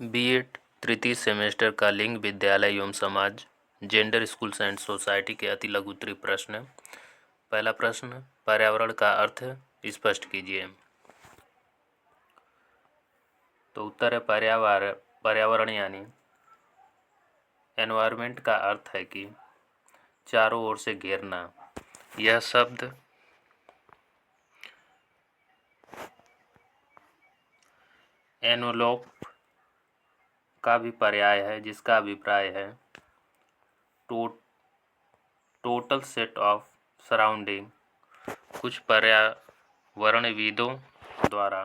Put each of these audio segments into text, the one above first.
BEd तृतीय semester का लिंग विद्यालय एवं समाज जेंडर स्कूल्स एंड सोसाइटी के अति लघु उत्तरीय प्रश्न। पहला प्रश्न, पर्यावरण का अर्थ स्पष्ट कीजिए। तो उत्तर है पर्यावरण यानी एनवायरनमेंट का अर्थ है कि चारों ओर से घेरना। यह शब्द एनवलोप का भी पर्याय है, जिसका अभिप्राय है टोटल सेट ऑफ सराउंडिंग। कुछ पर्यावरणविदों द्वारा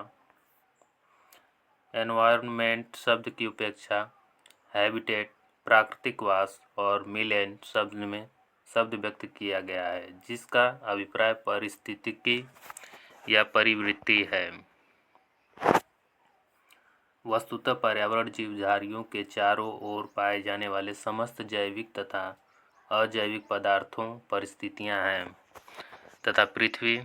एनवायरनमेंट शब्द की उपेक्षा हैबिटेट, प्राकृतिक वास और मिलेन शब्द व्यक्त किया गया है, जिसका अभिप्राय पारिस्थितिकी या परिवृत्ति है। वस्तुतः पर्यावरण जीवधारियों के चारों ओर पाए जाने वाले समस्त जैविक तथा अजैविक पदार्थों, परिस्थितियां हैं तथा पृथ्वी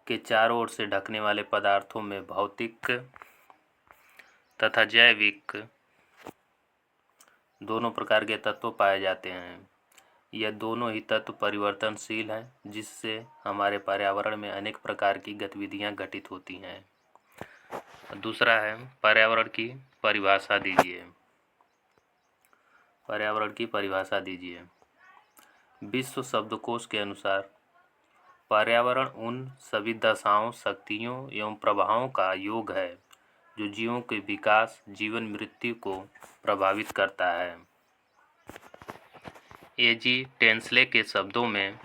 के चारों ओर से ढकने वाले पदार्थों में भौतिक तथा जैविक दोनों प्रकार के तत्व पाए जाते हैं। यह दोनों ही तत्व परिवर्तनशील हैं, जिससे हमारे पर्यावरण में अनेक प्रकार की गतिविधियां घटित होती हैं। दूसरा है, पर्यावरण की परिभाषा दीजिए। पर्यावरण की परिभाषा दीजिए। विश्व शब्दकोश के अनुसार पर्यावरण उन सभी दशाओं, शक्तियों एवं प्रभावों का योग है जो जीवों के विकास, जीवन मृत्यु को प्रभावित करता है। एजी टेंसले के शब्दों में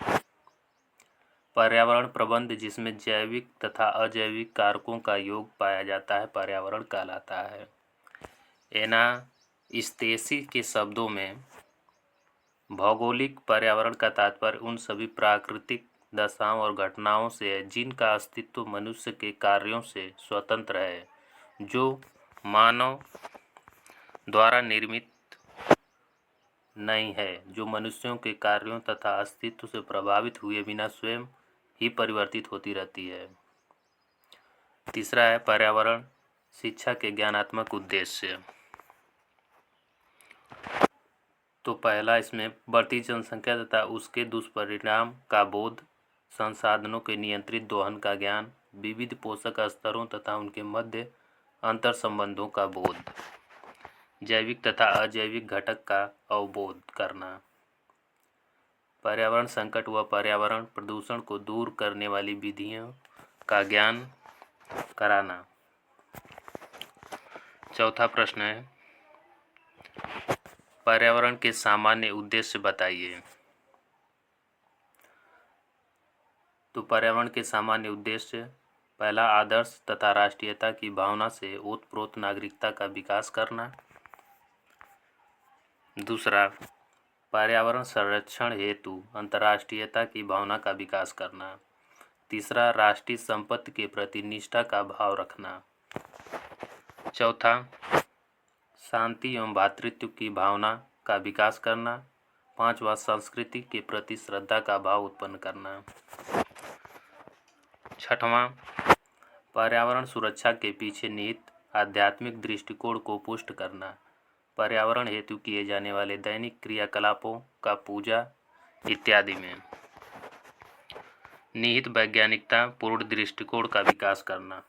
पर्यावरण प्रबंध जिसमें जैविक तथा अजैविक कारकों का योग पाया जाता है, पर्यावरण कहलाता है। एना स्टेसी के शब्दों में भौगोलिक पर्यावरण का तात्पर्य उन सभी प्राकृतिक दशाओं और घटनाओं से है जिनका अस्तित्व मनुष्य के कार्यों से स्वतंत्र है, जो मानव द्वारा निर्मित नहीं है, जो मनुष्यों के कार्यों तथा अस्तित्व से प्रभावित हुए बिना स्वयं ही परिवर्तित होती रहती है। तीसरा है, पर्यावरण शिक्षा के ज्ञानात्मक उद्देश्य। तो पहला, इसमें बढ़ती जनसंख्या तथा उसके दुष्परिणाम का बोध, संसाधनों के नियंत्रित दोहन का ज्ञान, विविध पोषक स्तरों तथा उनके मध्य अंतर संबंधों का बोध, जैविक तथा अजैविक घटक का अवबोध करना, पर्यावरण संकट व पर्यावरण प्रदूषण को दूर करने वाली विधियों का ज्ञान कराना। चौथा प्रश्न है, पर्यावरण के सामान्य उद्देश्य बताइए। तो पर्यावरण के सामान्य उद्देश्य, पहला, आदर्श तथा राष्ट्रीयता की भावना से ओतप्रोत नागरिकता का विकास करना। दूसरा, पर्यावरण संरक्षण हेतु अंतर्राष्ट्रीयता की भावना का विकास करना। तीसरा, राष्ट्रीय संपत्ति के प्रति निष्ठा का भाव रखना। चौथा, शांति एवं भ्रातृत्व की भावना का विकास करना। पांचवा, संस्कृति के प्रति श्रद्धा का भाव उत्पन्न करना। छठवां, पर्यावरण सुरक्षा के पीछे निहित आध्यात्मिक दृष्टिकोण को पुष्ट करना। पर्यावरण हेतु किए जाने वाले दैनिक क्रियाकलापों का पूजा इत्यादि में निहित वैज्ञानिकता पूर्ण दृष्टिकोण का विकास करना।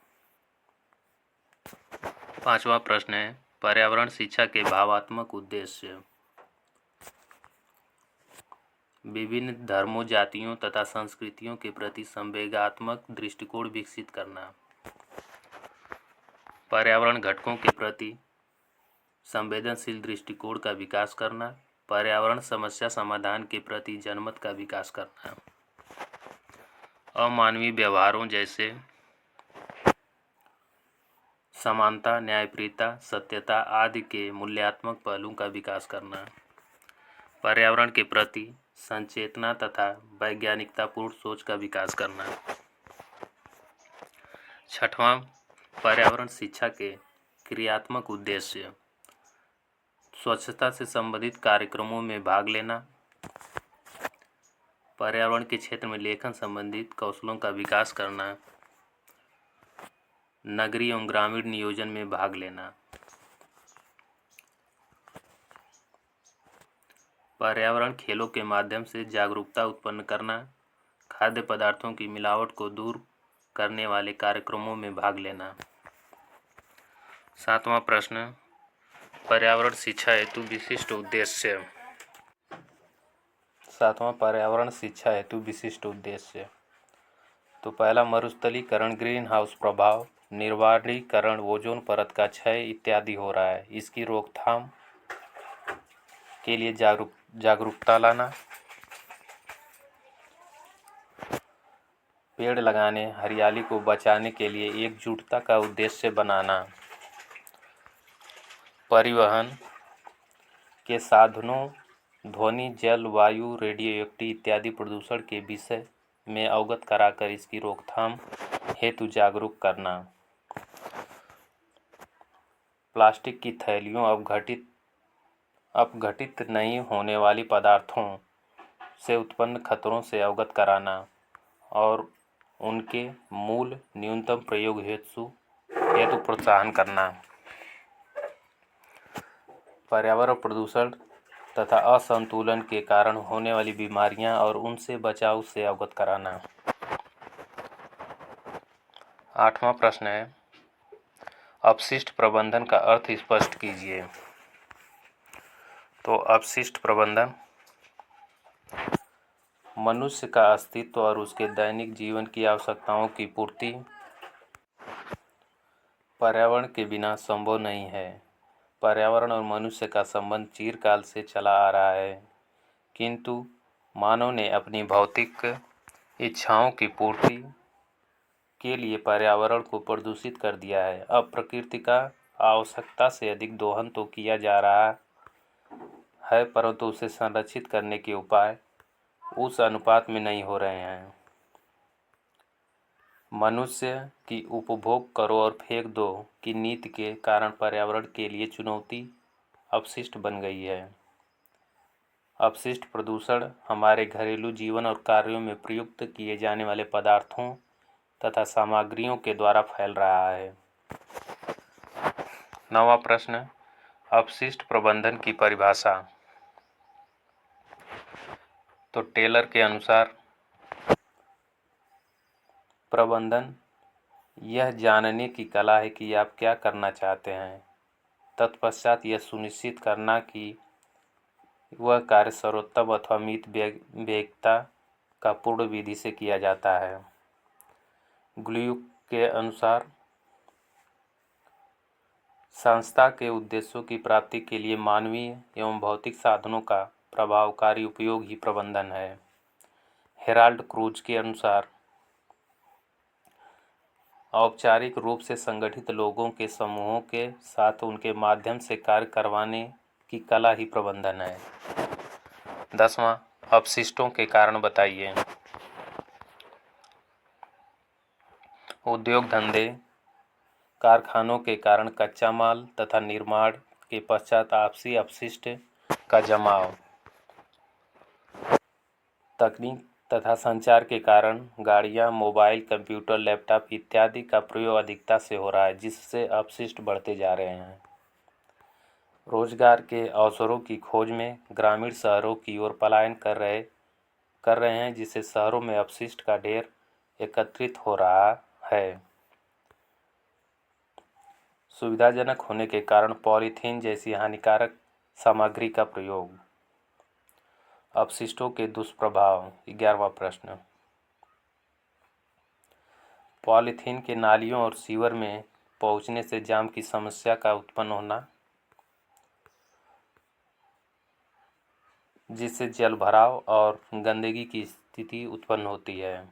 पांचवा प्रश्न है, पर्यावरण शिक्षा के भावात्मक उद्देश्य, विभिन्न धर्मों, जातियों तथा संस्कृतियों के प्रति संवेगात्मक दृष्टिकोण विकसित करना। पर्यावरण घटकों के प्रति संवेदनशील दृष्टिकोण का विकास करना। पर्यावरण समस्या समाधान के प्रति जनमत का विकास करना। अमानवीय व्यवहारों जैसे समानता, न्यायप्रियता, सत्यता आदि के मूल्यात्मक पहलुओं का विकास करना। पर्यावरण के प्रति संचेतना तथा वैज्ञानिकतापूर्ण सोच का विकास करना। छठवां, पर्यावरण शिक्षा के क्रियात्मक उद्देश्य, स्वच्छता से संबंधित कार्यक्रमों में भाग लेना। पर्यावरण के क्षेत्र में लेखन संबंधित कौशलों का विकास करना। नगरीय एवं ग्रामीण नियोजन में भाग लेना। पर्यावरण खेलों के माध्यम से जागरूकता उत्पन्न करना। खाद्य पदार्थों की मिलावट को दूर करने वाले कार्यक्रमों में भाग लेना। 7वां प्रश्न, पर्यावरण शिक्षा हेतु विशिष्ट उद्देश्य। 7वां, पर्यावरण शिक्षा हेतु विशिष्ट उद्देश्य। तो पहला, मरुस्थलीकरण, ग्रीन हाउस प्रभाव, निर्वाणीकरण, ओजोन परत का क्षय इत्यादि हो रहा है, इसकी रोकथाम के लिए जागरूकता लाना। पेड़ लगाने, हरियाली को बचाने के लिए एकजुटता का उद्देश्य बनाना। परिवहन के साधनों, ध्वनि, जल, वायु, रेडियोएक्टिव इत्यादि प्रदूषण के विषय में अवगत कराकर इसकी रोकथाम हेतु जागरूक करना। प्लास्टिक की थैलियों, अपघटित नहीं होने वाली पदार्थों से उत्पन्न खतरों से अवगत कराना और उनके मूल न्यूनतम प्रयोग हेतु प्रोत्साहन करना। पर्यावरण प्रदूषण तथा असंतुलन के कारण होने वाली बीमारियां और उनसे बचाव से अवगत कराना। 8वां प्रश्न है, अपशिष्ट प्रबंधन का अर्थ स्पष्ट कीजिए। तो अपशिष्ट प्रबंधन मनुष्य का अस्तित्व और उसके दैनिक जीवन की आवश्यकताओं की पूर्ति पर्यावरण के बिना संभव नहीं है। पर्यावरण और मनुष्य का संबंध चिरकाल से चला आ रहा है, किंतु मानव ने अपनी भौतिक इच्छाओं की पूर्ति के लिए पर्यावरण को प्रदूषित कर दिया है। अब प्रकृति का आवश्यकता से अधिक दोहन तो किया जा रहा है, परंतु उसे संरक्षित करने के उपाय उस अनुपात में नहीं हो रहे हैं। मनुष्य की उपभोग करो और फेंक दो की नीति के कारण पर्यावरण के लिए चुनौती अपशिष्ट बन गई है। अपशिष्ट प्रदूषण हमारे घरेलू जीवन और कार्यों में प्रयुक्त किए जाने वाले पदार्थों तथा सामग्रियों के द्वारा फैल रहा है। 9वां प्रश्न, अपशिष्ट प्रबंधन की परिभाषा। तो टेलर के अनुसार प्रबंधन यह जानने की कला है कि आप क्या करना चाहते हैं, तत्पश्चात यह सुनिश्चित करना कि वह कार्य सर्वोत्तम अथवा मित व्ययिकता का पूर्ण विधि से किया जाता है। ग्लूक के अनुसार संस्था के उद्देश्यों की प्राप्ति के लिए मानवीय एवं भौतिक साधनों का प्रभावकारी उपयोग ही प्रबंधन है। हेराल्ड क्रूज के अनुसार औपचारिक रूप से संगठित लोगों के समूहों के साथ उनके माध्यम से कार्य करवाने की कला ही प्रबंधन है। 10वां, अपशिष्टों के कारण बताइए। उद्योग धंधे, कारखानों के कारण कच्चा माल तथा निर्माण के पश्चात आपसी अपशिष्ट का जमाव। तकनीक तथा संचार के कारण गाड़ियां, मोबाइल, कंप्यूटर, लैपटॉप इत्यादि का प्रयोग अधिकता से हो रहा है, जिससे अपशिष्ट बढ़ते जा रहे हैं। रोजगार के अवसरों की खोज में ग्रामीण शहरों की ओर पलायन कर रहे हैं, जिससे शहरों में अपशिष्ट का ढेर एकत्रित हो रहा है। सुविधाजनक होने के कारण पॉलीथीन जैसी हानिकारक सामग्री का प्रयोग। अपशिष्टों के दुष्प्रभाव। 11वां प्रश्न, पॉलीथीन के नालियों और सीवर में पहुंचने से जाम की समस्या का उत्पन्न होना, जिससे जल भराव और गंदगी की स्थिति उत्पन्न होती है।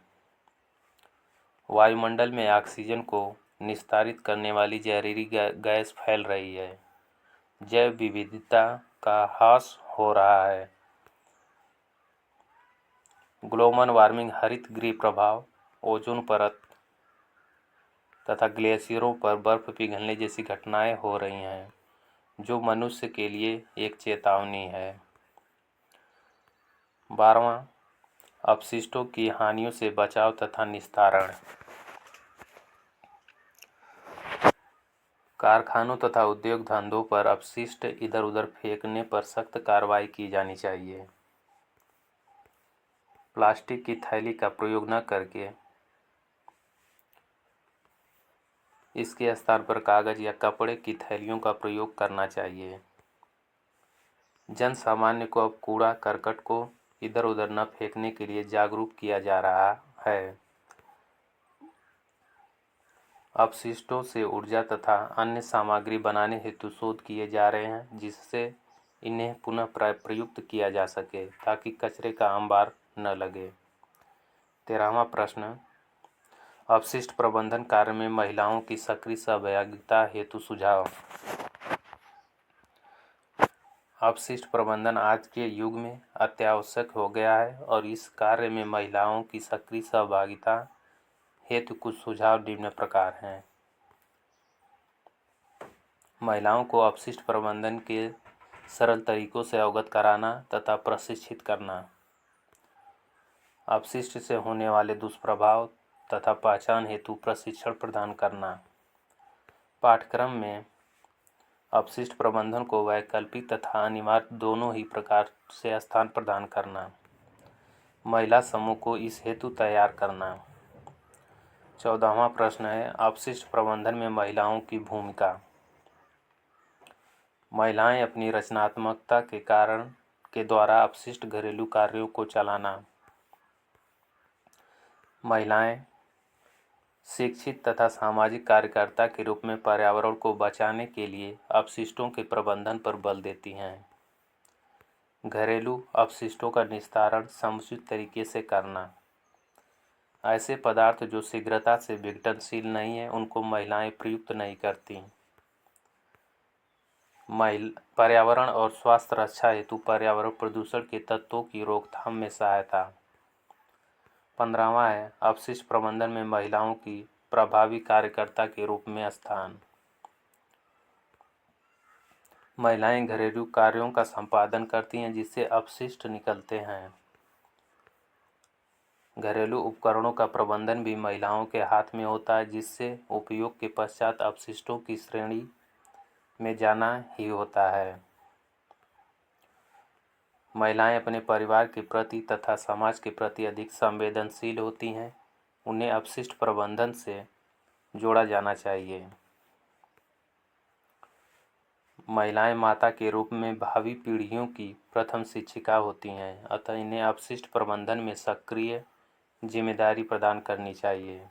वायुमंडल में ऑक्सीजन को निस्तारित करने वाली जहरीली गैस फैल रही है। जैव विविधता का ह्रास हो रहा है। ग्लोबल वार्मिंग, हरित गृह प्रभाव, ओजोन परत तथा ग्लेशियरों पर बर्फ पिघलने जैसी घटनाएं हो रही हैं, जो मनुष्य के लिए एक चेतावनी है। 12वां, अपशिष्टों की हानियों से बचाव तथा निस्तारण। कारखानों तथा उद्योग धंधों पर अपशिष्ट इधर उधर फेंकने पर सख्त कार्रवाई की जानी चाहिए। प्लास्टिक की थैली का प्रयोग न करके इसके स्थान पर कागज या कपड़े की थैलियों का प्रयोग करना चाहिए। जन सामान्य को अब कूड़ा करकट को इधर उधर न फेंकने के लिए जागरूक किया जा रहा है। अपशिष्टों से ऊर्जा तथा अन्य सामग्री बनाने हेतु शोध किए जा रहे हैं, जिससे इन्हें पुनः प्रयुक्त किया जा सके ताकि कचरे का अंबार न लगे। 13वां प्रश्न, अपशिष्ट प्रबंधन कार्य में महिलाओं की सक्रिय सहभागिता हेतु सुझाव। अपशिष्ट प्रबंधन आज के युग में अत्यावश्यक हो गया है और इस कार्य में महिलाओं की सक्रिय सहभागिता हेतु कुछ सुझाव निम्न प्रकार हैं। महिलाओं को अपशिष्ट प्रबंधन के सरल तरीकों से अवगत कराना तथा प्रशिक्षित करना। अपशिष्ट से होने वाले दुष्प्रभाव तथा पहचान हेतु प्रशिक्षण प्रदान करना। पाठ्यक्रम में अपशिष्ट प्रबंधन को वैकल्पिक तथा अनिवार्य दोनों ही प्रकार से स्थान प्रदान करना। महिला समूह को इस हेतु तैयार करना। 14वां प्रश्न है, अपशिष्ट प्रबंधन में महिलाओं की भूमिका। महिलाएं अपनी रचनात्मकता के कारण के द्वारा अपशिष्ट घरेलू कार्यों को चलाना। महिलाएं शिक्षित तथा सामाजिक कार्यकर्ता के रूप में पर्यावरण को बचाने के लिए अपशिष्टों के प्रबंधन पर बल देती हैं। घरेलू अपशिष्टों का निस्तारण समुचित तरीके से करना। ऐसे पदार्थ जो शीघ्रता से विघटनशील नहीं है उनको महिलाएं प्रयुक्त नहीं करती। पर्यावरण और स्वास्थ्य रक्षा हेतु पर्यावरण प्रदूषण के तत्वों की रोकथाम में सहायता। 15वां है, अपशिष्ट प्रबंधन में महिलाओं की प्रभावी कार्यकर्ता के रूप में स्थान। महिलाएं घरेलू कार्यों का संपादन करती हैं जिससे अपशिष्ट निकलते हैं। घरेलू उपकरणों का प्रबंधन भी महिलाओं के हाथ में होता है, जिससे उपयोग के पश्चात अपशिष्टों की श्रेणी में जाना ही होता है। महिलाएं अपने परिवार के प्रति तथा समाज के प्रति अधिक संवेदनशील होती हैं। उन्हें अपशिष्ट प्रबंधन से जोड़ा जाना चाहिए। महिलाएं माता के रूप में भावी पीढ़ियों की प्रथम शिक्षिका होती हैं, अतः इन्हें अपशिष्ट प्रबंधन में सक्रिय जिम्मेदारी प्रदान करनी चाहिए।